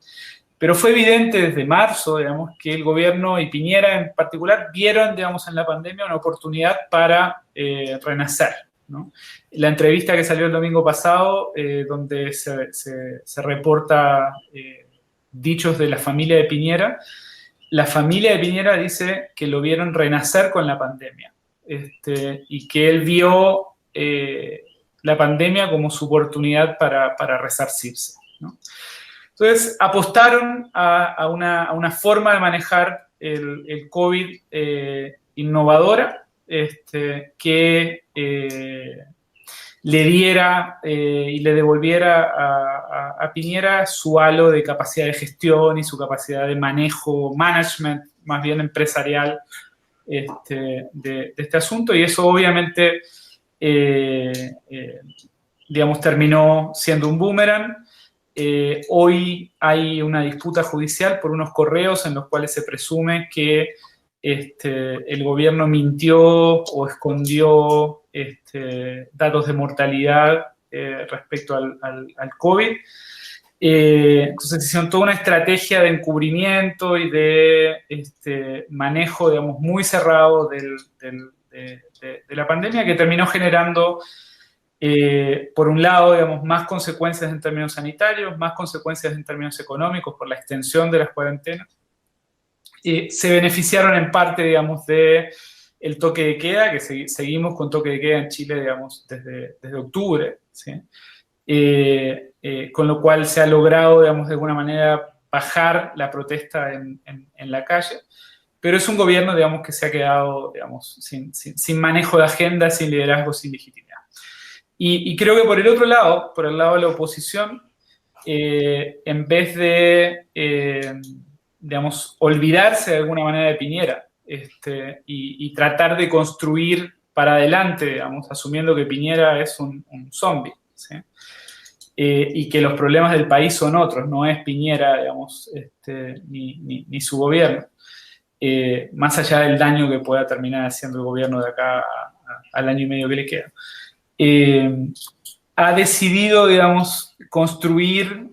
pero fue evidente desde marzo, digamos, que el gobierno y Piñera en particular vieron, digamos, en la pandemia una oportunidad para renacer, ¿no? La entrevista que salió el domingo pasado, donde se reporta dichos de la familia de Piñera, la familia de Piñera dice que lo vieron renacer con la pandemia, y que él vio la pandemia como su oportunidad para resarcirse, ¿no? Entonces apostaron a una forma de manejar el COVID innovadora, que le diera y le devolviera a Piñera su halo de capacidad de gestión y su capacidad de manejo, management, más bien empresarial, de este asunto, y eso obviamente, digamos, terminó siendo un boomerang. Hoy hay una disputa judicial por unos correos en los cuales se presume que el gobierno mintió o escondió datos de mortalidad respecto al COVID. Entonces hicieron toda una estrategia de encubrimiento y de manejo, digamos, muy cerrado de la pandemia, que terminó generando, por un lado, digamos, más consecuencias en términos sanitarios, más consecuencias en términos económicos por la extensión de las cuarentenas, se beneficiaron en parte, digamos, de el toque de queda, que seguimos con toque de queda en Chile, digamos, desde octubre, ¿sí? Con lo cual se ha logrado, digamos, de alguna manera bajar la protesta en la calle, pero es un gobierno, digamos, que se ha quedado, digamos, sin manejo de agenda, sin liderazgo, sin legitimidad. Y creo que por el otro lado, por el lado de la oposición, en vez de, digamos, olvidarse de alguna manera de Piñera, y tratar de construir para adelante, digamos, asumiendo que Piñera es un zombie, ¿sí? Y que los problemas del país son otros, no es Piñera, digamos, ni su gobierno, más allá del daño que pueda terminar haciendo el gobierno de acá al año y medio que le queda. Ha decidido, digamos, construir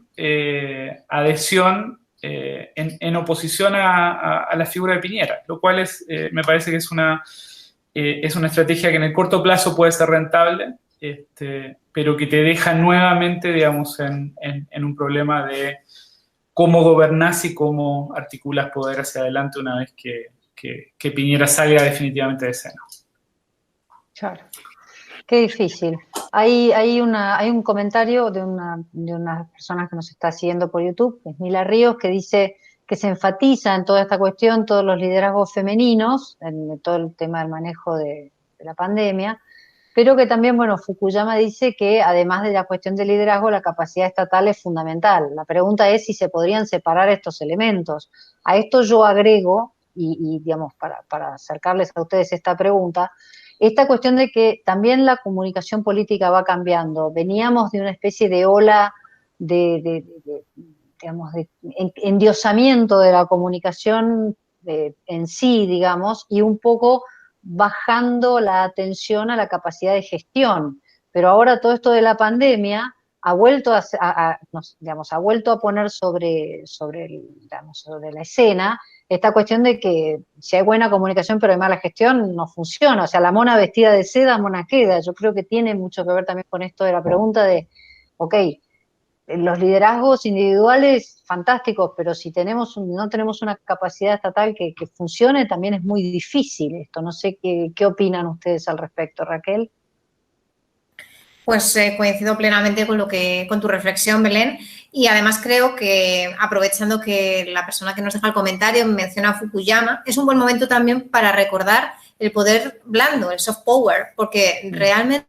adhesión en oposición a la figura de Piñera, lo cual me parece que es una estrategia que en el corto plazo puede ser rentable, pero que te deja nuevamente, digamos, en un problema de cómo gobernás y cómo articulas poder hacia adelante una vez que Piñera salga definitivamente de escena. Claro. Qué difícil. Hay un comentario de una persona que nos está siguiendo por YouTube, que es Mila Ríos, que dice que se enfatiza en toda esta cuestión todos los liderazgos femeninos, en todo el tema del manejo de la pandemia, pero que también, bueno, Fukuyama dice que además de la cuestión del liderazgo, la capacidad estatal es fundamental. La pregunta es si se podrían separar estos elementos. A esto yo agrego, y digamos, para acercarles a ustedes esta pregunta, esta cuestión de que también la comunicación política va cambiando. Veníamos de una especie de ola digamos, de endiosamiento de la comunicación en sí, digamos, y un poco bajando la atención a la capacidad de gestión. Pero ahora todo esto de la pandemia ha vuelto ha vuelto a poner sobre la escena esta cuestión de que si hay buena comunicación pero hay mala gestión, no funciona. O sea, la mona vestida de seda, mona queda. Yo creo que tiene mucho que ver también con esto de la pregunta de, ok, los liderazgos individuales, fantásticos, pero si no tenemos una capacidad estatal que funcione, también es muy difícil esto. No sé qué opinan ustedes al respecto, Raquel. Pues coincido plenamente con tu reflexión, Belén, y además creo que, aprovechando que la persona que nos deja el comentario menciona a Fukuyama, es un buen momento también para recordar el poder blando, el soft power, porque realmente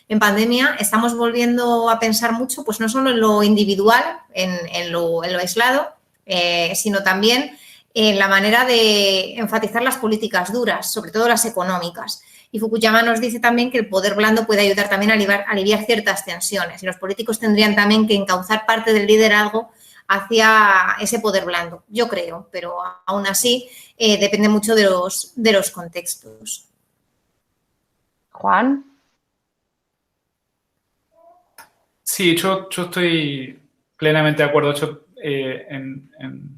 en pandemia estamos volviendo a pensar mucho, pues no solo en lo individual, en lo aislado, sino también en la manera de enfatizar las políticas duras, sobre todo las económicas. Y Fukuyama nos dice también que el poder blando puede ayudar también a aliviar ciertas tensiones y los políticos tendrían también que encauzar parte del liderazgo hacia ese poder blando, yo creo, pero aún así depende mucho de los contextos. Juan. Sí, yo estoy plenamente de acuerdo. Yo en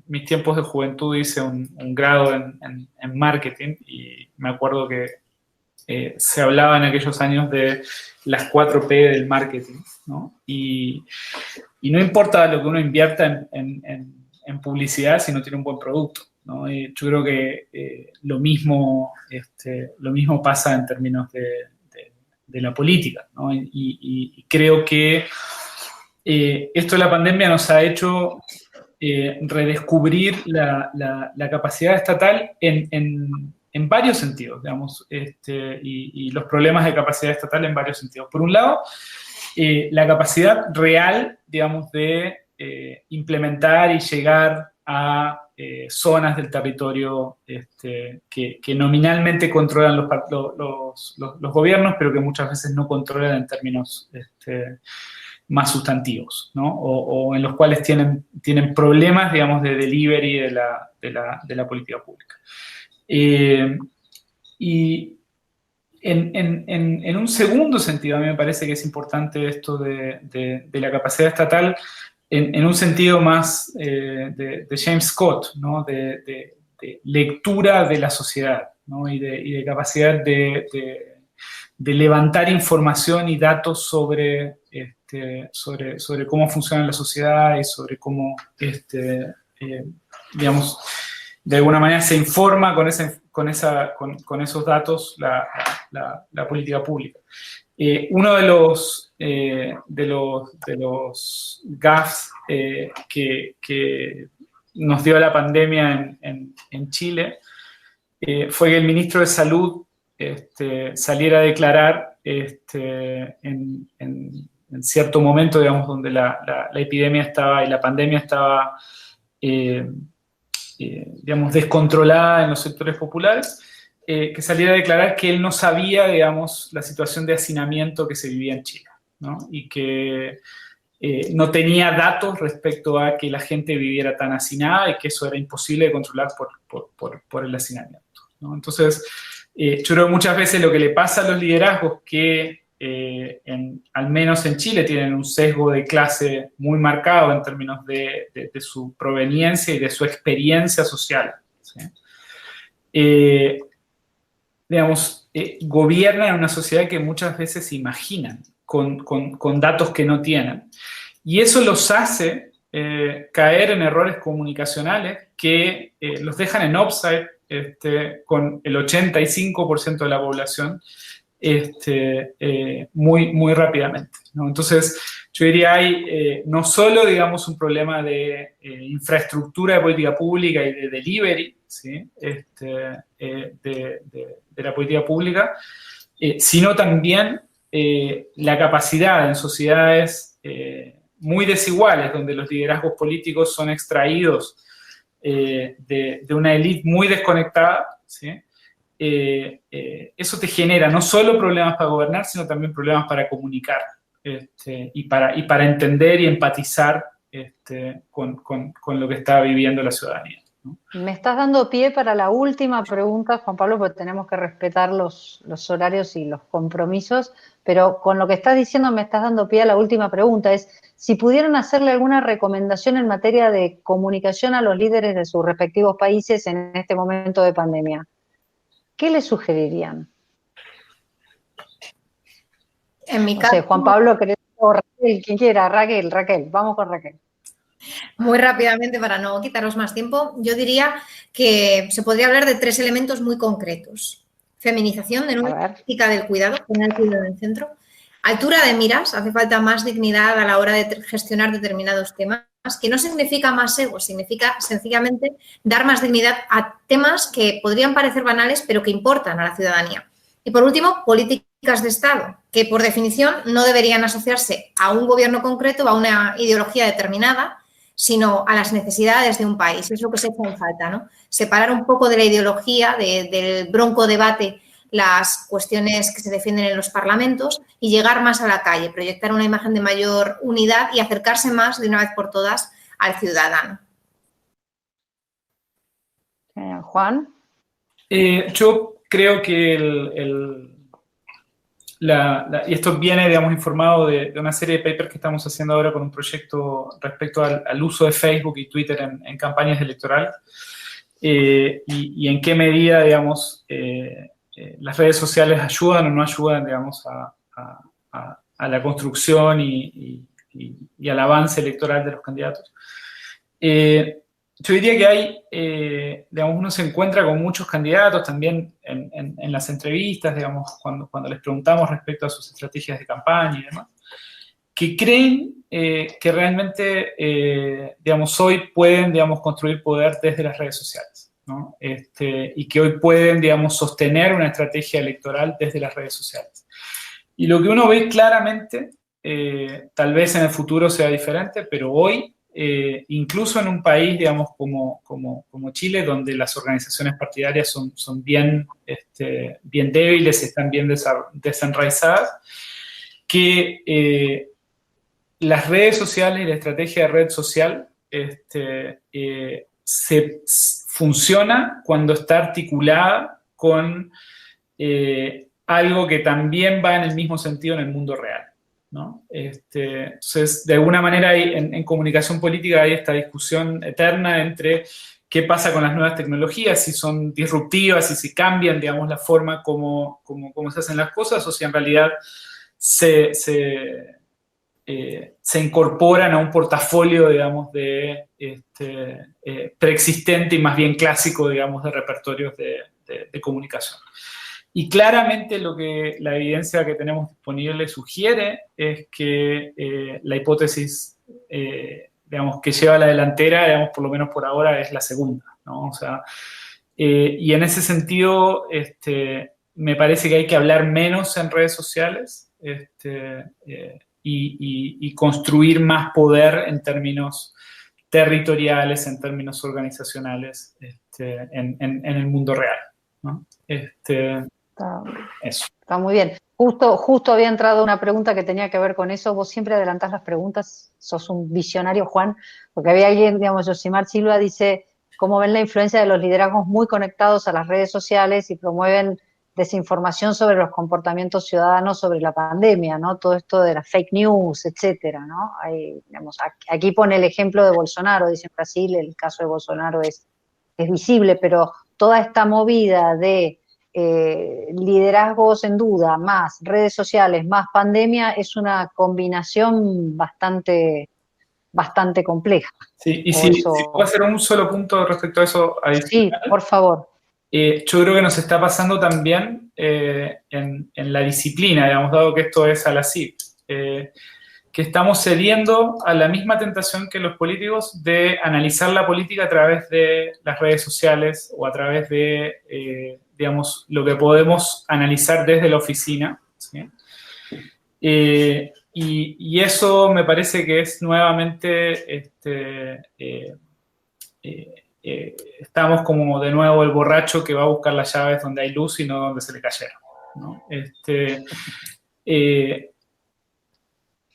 mis tiempos de juventud hice un grado en marketing y me acuerdo que se hablaba en aquellos años de las 4P del marketing, ¿no? Y no importa lo que uno invierta en publicidad si no tiene un buen producto, ¿no? Y yo creo que lo mismo pasa en términos de la política, ¿no? Y creo que esto de la pandemia nos ha hecho redescubrir la capacidad estatal en varios sentidos, digamos, y los problemas de capacidad estatal en varios sentidos. Por un lado, la capacidad real, digamos, de implementar y llegar a zonas del territorio que nominalmente controlan los gobiernos, pero que muchas veces no controlan en términos más sustantivos, ¿no? O en los cuales tienen problemas, digamos, de delivery de la política pública. Y en un segundo sentido, a mí me parece que es importante esto de la capacidad estatal en un sentido más de James Scott, ¿no? De lectura de la sociedad, ¿no? y de capacidad de levantar información y datos sobre cómo funciona la sociedad y sobre cómo, digamos, de alguna manera se informa con esos datos la política pública. Uno de los gaffes que nos dio la pandemia en Chile fue que el ministro de Salud saliera a declarar en cierto momento, digamos, donde la epidemia estaba y la pandemia estaba, digamos, descontrolada en los sectores populares, que saliera a declarar que él no sabía, digamos, la situación de hacinamiento que se vivía en Chile, ¿no? Y que no tenía datos respecto a que la gente viviera tan hacinada y que eso era imposible de controlar por el hacinamiento, ¿no? Entonces, yo creo que muchas veces lo que le pasa a los liderazgos que, al menos en Chile, tienen un sesgo de clase muy marcado en términos de su proveniencia y de su experiencia social, ¿sí? Digamos, gobiernan en una sociedad que muchas veces se imaginan con datos que no tienen. Y eso los hace caer en errores comunicacionales que los dejan en offside con el 85% de la población muy rápidamente, ¿no? Entonces, yo diría, hay no solo, digamos, un problema de infraestructura de política pública y de delivery, ¿sí? De la política pública, sino también la capacidad en sociedades muy desiguales, donde los liderazgos políticos son extraídos de una élite muy desconectada, ¿sí? Eso te genera no solo problemas para gobernar, sino también problemas para comunicar y para entender y empatizar con lo que está viviendo la ciudadanía, ¿no? Me estás dando pie para la última pregunta, Juan Pablo, porque tenemos que respetar los horarios y los compromisos, pero con lo que estás diciendo me estás dando pie a la última pregunta, es si pudieran hacerle alguna recomendación en materia de comunicación a los líderes de sus respectivos países en este momento de pandemia. ¿Qué le sugerirían? En mi caso, no sé, Juan Pablo, o Raquel, quien quiera, Raquel, vamos con Raquel. Muy rápidamente, para no quitaros más tiempo, yo diría que se podría hablar de 3 elementos muy concretos. Feminización, de nuevo, política del cuidado, poner el cuidado en el centro. Altura de miras, hace falta más dignidad a la hora de gestionar determinados temas, que no significa más ego, significa sencillamente dar más dignidad a temas que podrían parecer banales, pero que importan a la ciudadanía. Y por último, políticas de Estado, que por definición no deberían asociarse a un gobierno concreto o a una ideología determinada, sino a las necesidades de un país. Es lo que se hace en falta, ¿no? Separar un poco de la ideología, del bronco debate, las cuestiones que se defienden en los parlamentos y llegar más a la calle, proyectar una imagen de mayor unidad y acercarse más de una vez por todas al ciudadano. Juan. Yo creo que y esto viene, digamos, informado de una serie de papers que estamos haciendo ahora con un proyecto respecto al uso de Facebook y Twitter en campañas electorales y en qué medida, digamos, las redes sociales ayudan o no ayudan, digamos, a la construcción y al avance electoral de los candidatos. Yo diría que hay, digamos, uno se encuentra con muchos candidatos también en las entrevistas, digamos, cuando les preguntamos respecto a sus estrategias de campaña y demás, que creen que realmente, digamos, hoy pueden, digamos, construir poder desde las redes sociales, ¿no? Y que hoy pueden, digamos, sostener una estrategia electoral desde las redes sociales. Y lo que uno ve claramente, tal vez en el futuro sea diferente, pero hoy, incluso en un país, digamos, como Chile, donde las organizaciones partidarias son bien débiles y están bien desenraizadas, que las redes sociales y la estrategia de red social funciona cuando está articulada con algo que también va en el mismo sentido en el mundo real, ¿no? Entonces, de alguna manera en comunicación política hay esta discusión eterna entre qué pasa con las nuevas tecnologías, si son disruptivas y si cambian, digamos, la forma como se hacen las cosas, o si en realidad se se incorporan a un portafolio, digamos, preexistente y más bien clásico, digamos, de repertorios de comunicación. Y claramente lo que la evidencia que tenemos disponible sugiere es que la hipótesis, digamos, que lleva a la delantera, digamos, por lo menos por ahora, es la segunda, ¿no? O sea, y en ese sentido, me parece que hay que hablar menos en redes sociales, y construir más poder en términos territoriales, en términos organizacionales, en el mundo real, ¿no? Eso. Está muy bien. Justo había entrado una pregunta que tenía que ver con eso. Vos siempre adelantás las preguntas, sos un visionario, Juan, porque había alguien, digamos, Josimar Silva dice, ¿cómo ven la influencia de los liderazgos muy conectados a las redes sociales y promueven desinformación sobre los comportamientos ciudadanos sobre la pandemia, ¿no? Todo esto de las fake news, etcétera, ¿no? Digamos, aquí pone el ejemplo de Bolsonaro, dice en Brasil, el caso de Bolsonaro es visible, pero toda esta movida de liderazgos en duda, más redes sociales, más pandemia, es una combinación bastante compleja. Sí, y si puedo hacer un solo punto respecto a eso adicional. Sí, por favor. Yo creo que nos está pasando también en la disciplina, digamos, dado que esto es a la CIP, que estamos cediendo a la misma tentación que los políticos de analizar la política a través de las redes sociales o a través de, digamos, lo que podemos analizar desde la oficina, ¿sí? Y eso me parece que es nuevamente, estamos como de nuevo el borracho que va a buscar las llaves donde hay luz y no donde se le cayeron, ¿no?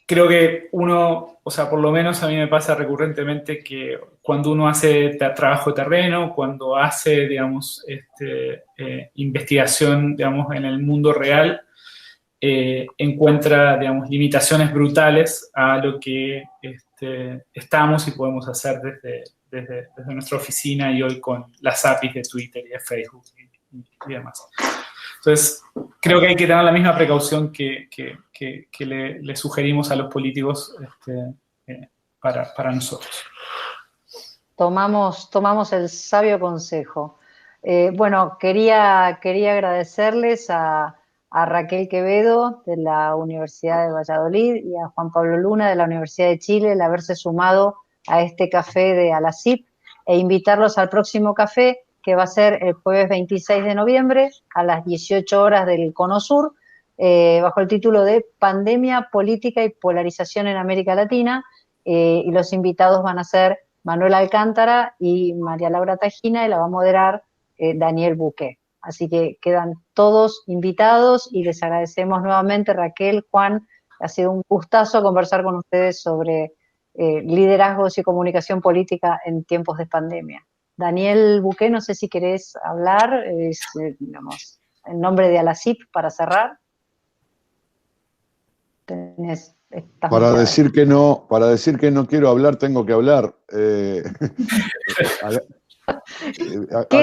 Creo que uno, o sea, por lo menos a mí me pasa recurrentemente que cuando uno hace trabajo de terreno, cuando hace, digamos, investigación, digamos, en el mundo real, encuentra, digamos, limitaciones brutales a lo que estamos y podemos hacer desde nuestra oficina y hoy con las APIs de Twitter y de Facebook y demás. Entonces, creo que hay que tener la misma precaución que le sugerimos a los políticos para nosotros. Tomamos el sabio consejo. Bueno, quería agradecerles a Raquel Quevedo de la Universidad de Valladolid y a Juan Pablo Luna de la Universidad de Chile el haberse sumado a este café de ALACIP e invitarlos al próximo café que va a ser el jueves 26 de noviembre a las 18 horas del Cono Sur, bajo el título de Pandemia, Política y Polarización en América Latina, y los invitados van a ser Manuel Alcántara y María Laura Tajina, y la va a moderar Daniel Buqué. Así que quedan todos invitados y les agradecemos nuevamente, Raquel, Juan, ha sido un gustazo conversar con ustedes sobre liderazgos y comunicación política en tiempos de pandemia. Daniel Buqué, no sé si querés hablar, digamos, en nombre de ALACIP para cerrar. Para decir que no quiero hablar, tengo que hablar. ¿Qué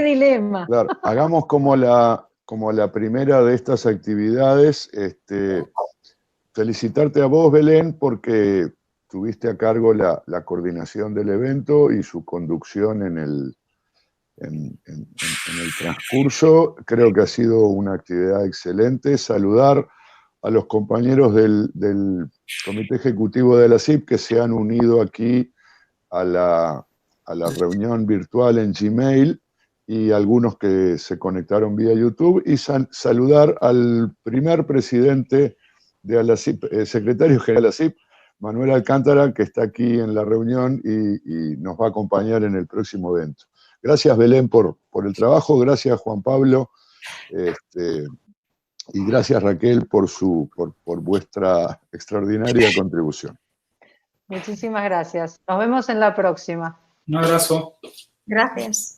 dilema? Claro, hagamos como la primera de estas actividades. Felicitarte a vos, Belén, porque tuviste a cargo la coordinación del evento y su conducción en el transcurso. Creo que ha sido una actividad excelente. Saludar a los compañeros del Comité Ejecutivo de la CIP que se han unido aquí a la reunión virtual en Gmail y algunos que se conectaron vía YouTube, y saludar al primer presidente de ALACIP, secretario general de ALACIP, Manuel Alcántara, que está aquí en la reunión y nos va a acompañar en el próximo evento. Gracias, Belén, por el trabajo, gracias, Juan Pablo, y gracias, Raquel, por vuestra extraordinaria contribución. Muchísimas gracias. Nos vemos en la próxima. Un abrazo. Gracias.